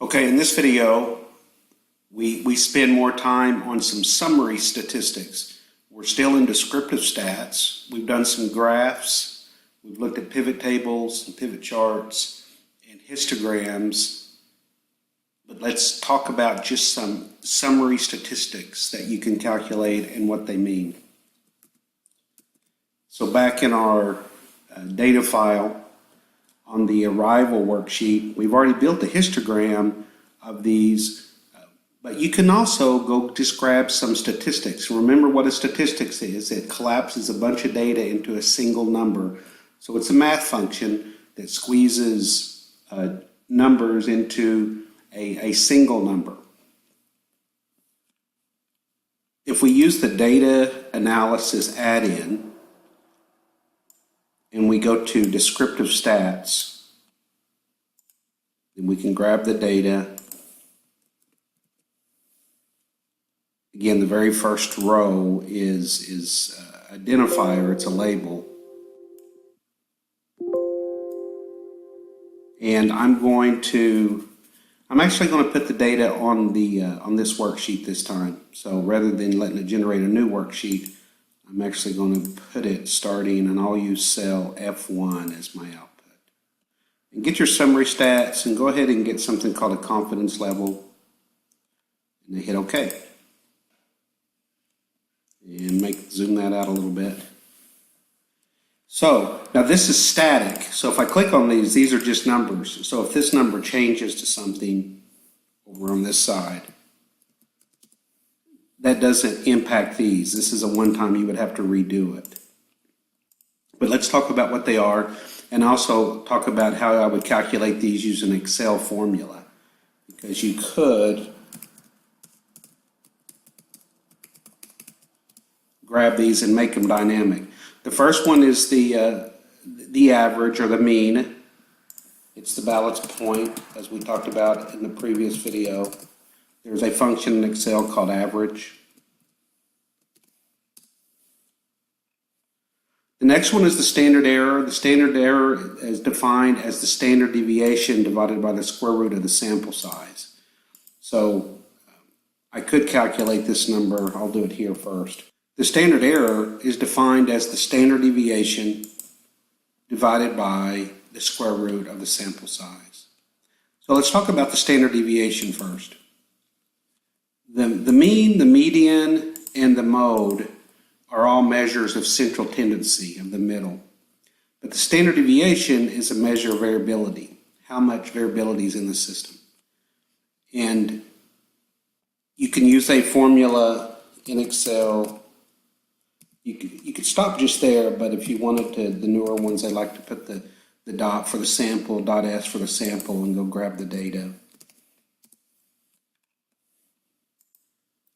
Okay, in this video, we spend more time on some summary statistics. We're still in descriptive stats. We've done some graphs. We've looked at pivot tables and pivot charts and histograms. But let's talk about just some summary statistics that you can calculate and what they mean. So back in our data file, on the arrival worksheet, we've already built a histogram of these, but you can also go just grab some statistics. Remember what a statistics is. It collapses a bunch of data into a single number. So it's a math function that squeezes numbers into a single number. If we use the data analysis add-in, and we go to descriptive stats, then we can grab the data. Again, the very first row is identifier, it's a label. And I'm actually going to put the data on this worksheet this time. So rather than letting it generate a new worksheet, I'm actually going to put it starting, and I'll use cell F1 as my output. And get your summary stats and go ahead and get something called a confidence level. And then hit OK. And zoom that out a little bit. So now this is static. So if I click on these are just numbers. So if this number changes to something over on this side, that doesn't impact these. This is a one-time, you would have to redo it. But let's talk about what they are and also talk about how I would calculate these using an Excel formula. Because you could grab these and make them dynamic. The first one is the average or the mean. It's the balance point, as we talked about in the previous video. There's a function in Excel called average. The next one is the standard error. The standard error is defined as the standard deviation divided by the square root of the sample size. So I could calculate this number. I'll do it here first. The standard error is defined as the standard deviation divided by the square root of the sample size. So let's talk about the standard deviation first. The mean, the median, and the mode are all measures of central tendency of the middle. But the standard deviation is a measure of variability, how much variability is in the system. And you can use a formula in Excel. You could stop just there, but if you wanted to, the newer ones, they like to put the dot for the sample, dot S for the sample, and go grab the data.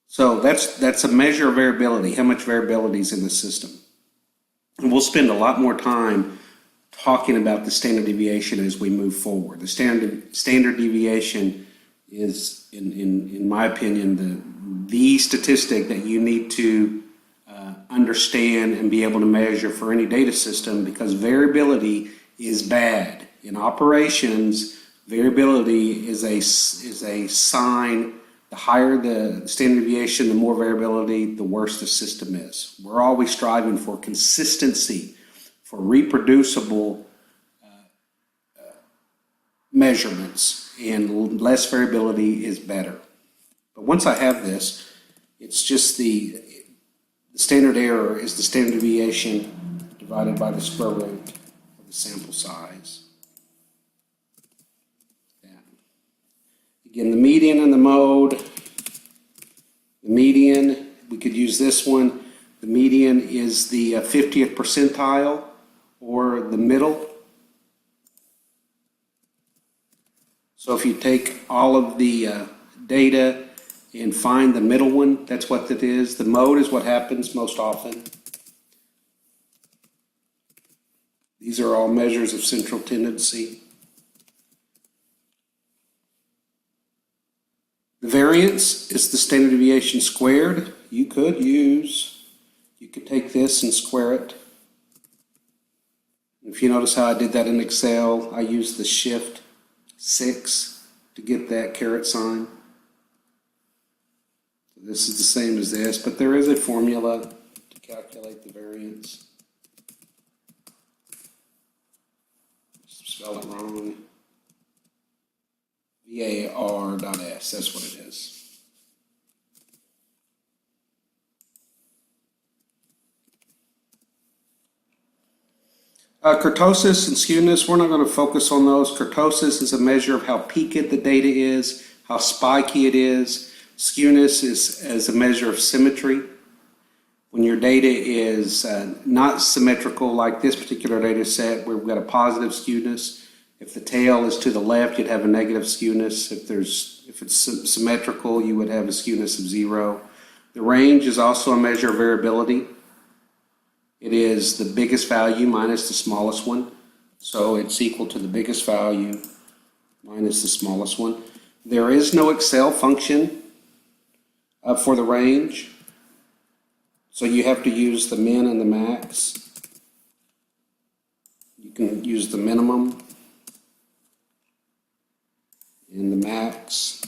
So that's a measure of variability, how much variability is in the system. And we'll spend a lot more time talking about the standard deviation as we move forward. The standard deviation is, in my opinion, the statistic that you need to understand and be able to measure for any data system, because variability is bad. In operations, variability is a sign. The higher the standard deviation, the more variability, the worse the system is. We're always striving for consistency, for reproducible measurements, and less variability is better. But once I have this, it's just the standard error is the standard deviation divided by the square root of the sample size. Again, the median and the mode. The median, we could use this one. The median is the 50th percentile or the middle. So if you take all of the data and find the middle one, that's what that is. The mode is what happens most often. These are all measures of central tendency. The variance is the standard deviation squared. You could take this and square it. If you notice how I did that in Excel, I used the shift 6 to get that caret sign. So this is the same as this, but there is a formula to calculate the variance. Spell it wrong. VAR.S, that's what it is. Kurtosis and skewness, we're not going to focus on those. Kurtosis is a measure of how peaked the data is, how spiky it is. Skewness is a measure of symmetry. When your data is not symmetrical, like this particular data set, where we've got a positive skewness. If the tail is to the left, you'd have a negative skewness. If it's symmetrical, you would have a skewness of 0. The range is also a measure of variability. It is the biggest value minus the smallest one. So it's equal to the biggest value minus the smallest one. There is no Excel function for the range. So you have to use the min and the max. You can use the minimum and the max.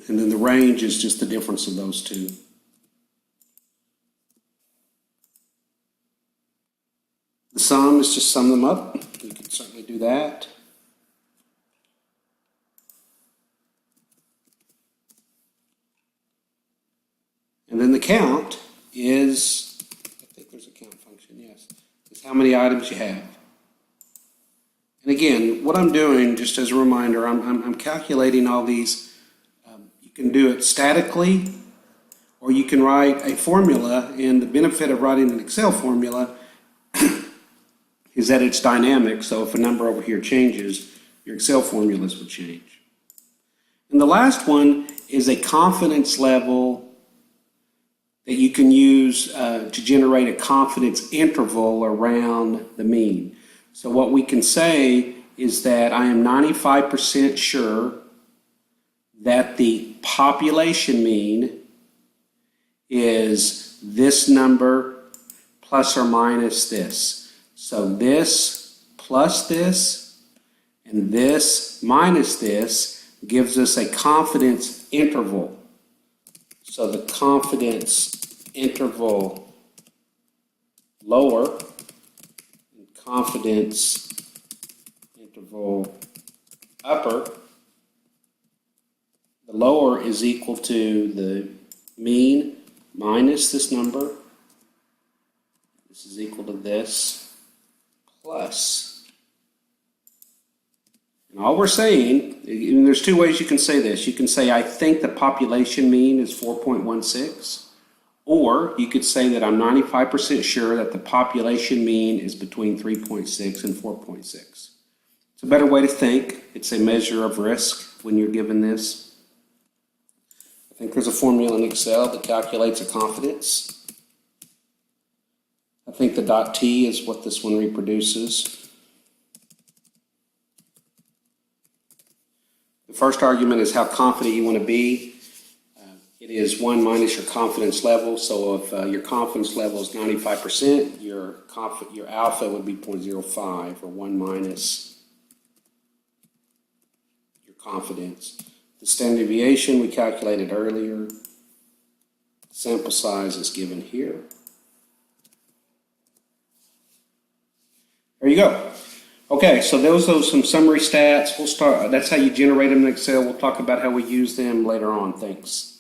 And then the range is just the difference of those two. The sum is just sum them up. You can certainly do that. And then the count is, I think there's a count function, yes, is how many items you have. And again, what I'm doing, just as a reminder, I'm calculating all these. You can do it statically, or you can write a formula, and the benefit of writing an Excel formula is that it's dynamic, so if a number over here changes, your Excel formulas will change. And the last one is a confidence level that you can use to generate a confidence interval around the mean. So what we can say is that I am 95% sure that the population mean is this number plus or minus this. So this plus this and this minus this gives us a confidence interval. So the confidence interval lower and confidence interval upper. The lower is equal to the mean minus this number. This is equal to this plus. And all we're saying, and there's two ways you can say this. You can say, I think the population mean is 4.16. Or you could say that I'm 95% sure that the population mean is between 3.6 and 4.6. It's a better way to think. It's a measure of risk when you're given this. I think there's a formula in Excel that calculates a confidence. I think the .t is what this one reproduces. The first argument is how confident you want to be. It is 1 minus your confidence level. So if your confidence level is 95%, your alpha would be 0.05, or 1 minus your confidence. The standard deviation we calculated earlier. Sample size is given here. There you go. Okay, so those are some summary stats. We'll start. That's how you generate them in Excel. We'll talk about how we use them later on. Thanks.